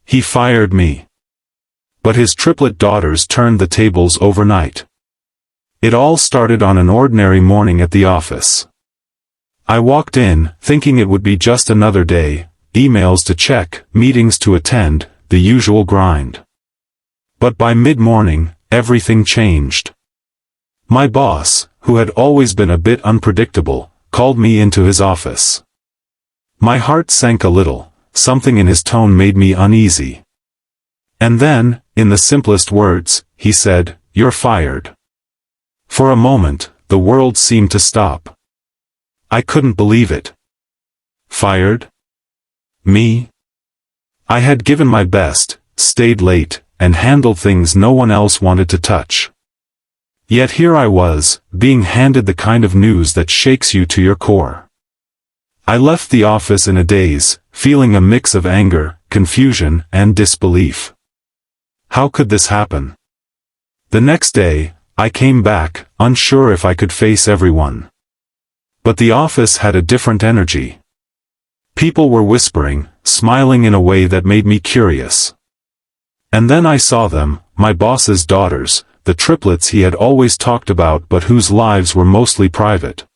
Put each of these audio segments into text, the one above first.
He fired me. But his triplet daughters turned the tables overnight. It all started on an ordinary morning at the office. I walked in, thinking it would be just another day, emails to check, meetings to attend, the usual grind. But by mid-morning, everything changed. My boss, who had always been a bit unpredictable, called me into his office. My heart sank a little, something in his tone made me uneasy. And then, in the simplest words, he said, "You're fired." For a moment, the world seemed to stop. I couldn't believe it. Fired? Me? I had given my best, stayed late, and handled things no one else wanted to touch. Yet here I was, being handed the kind of news that shakes you to your core. I left the office in a daze, feeling a mix of anger, confusion, and disbelief. How could this happen? The next day, I came back, unsure if I could face everyone. But the office had a different energy. People were whispering, smiling in a way that made me curious. And then I saw them, my boss's daughters, the triplets he had always talked about but whose lives were mostly private.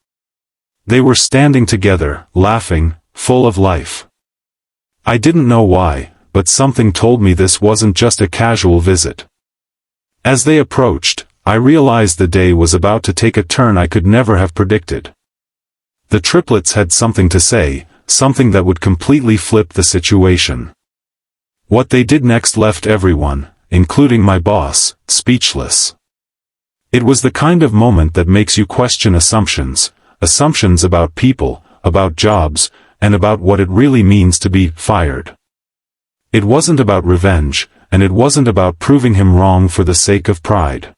They were standing together, laughing, full of life. I didn't know why, but something told me this wasn't just a casual visit. As they approached, I realized the day was about to take a turn I could never have predicted. The triplets had something to say, something that would completely flip the situation. What they did next left everyone, including my boss, speechless. It was the kind of moment that makes you question assumptions about people, about jobs, and about what it really means to be fired. It wasn't about revenge, and it wasn't about proving him wrong for the sake of pride.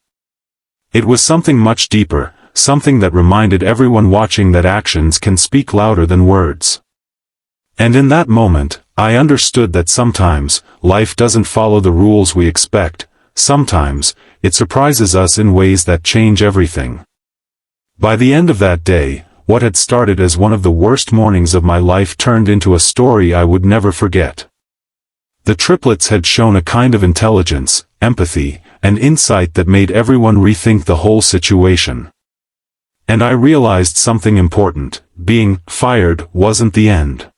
It was something much deeper, something that reminded everyone watching that actions can speak louder than words. And in that moment, I understood that sometimes, life doesn't follow the rules we expect, sometimes, it surprises us in ways that change everything. By the end of that day, what had started as one of the worst mornings of my life turned into a story I would never forget. The triplets had shown a kind of intelligence, empathy, and insight that made everyone rethink the whole situation. And I realized something important: being fired wasn't the end.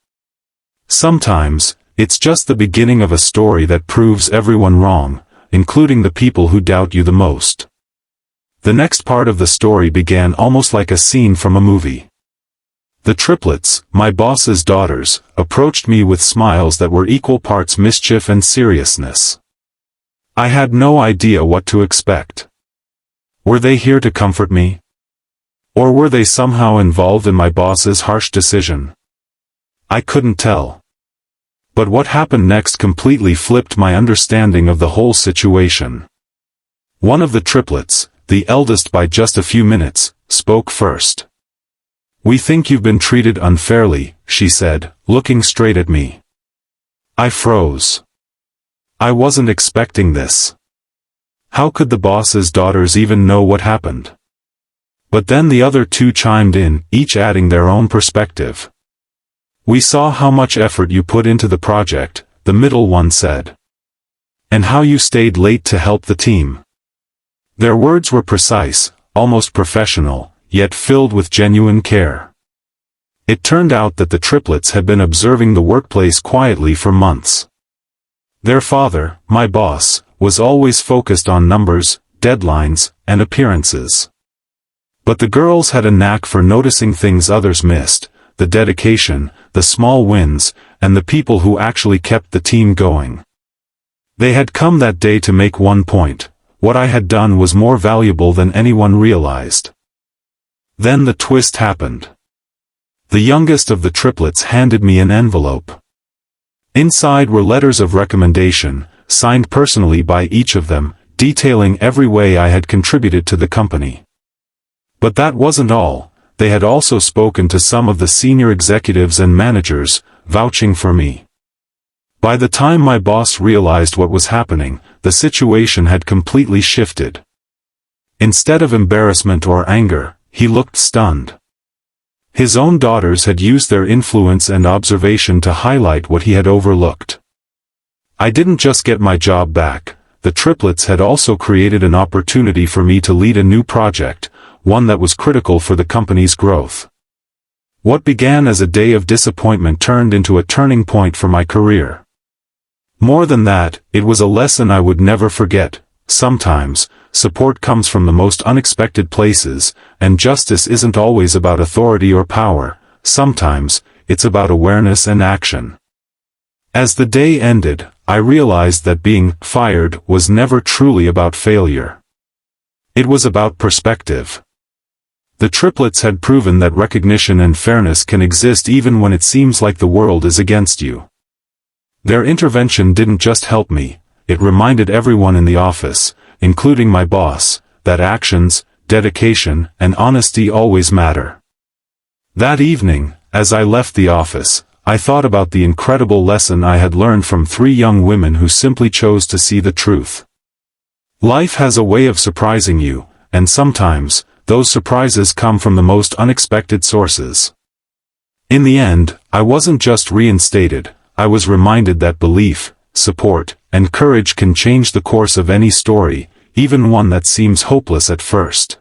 Sometimes, it's just the beginning of a story that proves everyone wrong, including the people who doubt you the most. The next part of the story began almost like a scene from a movie. The triplets, my boss's daughters, approached me with smiles that were equal parts mischief and seriousness. I had no idea what to expect. Were they here to comfort me? Or were they somehow involved in my boss's harsh decision? I couldn't tell. But what happened next completely flipped my understanding of the whole situation. One of the triplets, the eldest by just a few minutes, spoke first. "We think you've been treated unfairly," she said, looking straight at me. I froze. I wasn't expecting this. How could the boss's daughters even know what happened? But then the other two chimed in, each adding their own perspective. "We saw how much effort you put into the project," the middle one said. "And how you stayed late to help the team." Their words were precise, almost professional, yet filled with genuine care. It turned out that the triplets had been observing the workplace quietly for months. Their father, my boss, was always focused on numbers, deadlines, and appearances. But the girls had a knack for noticing things others missed: the dedication, the small wins, and the people who actually kept the team going. They had come that day to make one point: what I had done was more valuable than anyone realized. Then the twist happened. The youngest of the triplets handed me an envelope. Inside were letters of recommendation, signed personally by each of them, detailing every way I had contributed to the company. But that wasn't all. They had also spoken to some of the senior executives and managers, vouching for me. By the time my boss realized what was happening, the situation had completely shifted. Instead of embarrassment or anger, he looked stunned. His own daughters had used their influence and observation to highlight what he had overlooked. I didn't just get my job back. The triplets had also created an opportunity for me to lead a new project, one that was critical for the company's growth. What began as a day of disappointment turned into a turning point for my career. More than that, it was a lesson I would never forget. Sometimes, support comes from the most unexpected places, and justice isn't always about authority or power. Sometimes, it's about awareness and action. As the day ended, I realized that being fired was never truly about failure. It was about perspective. The triplets had proven that recognition and fairness can exist even when it seems like the world is against you. Their intervention didn't just help me, it reminded everyone in the office, including my boss, that actions, dedication, and honesty always matter. That evening, as I left the office, I thought about the incredible lesson I had learned from 3 young women who simply chose to see the truth. Life has a way of surprising you, and sometimes, those surprises come from the most unexpected sources. In the end, I wasn't just reinstated, I was reminded that belief, support, and courage can change the course of any story, even one that seems hopeless at first.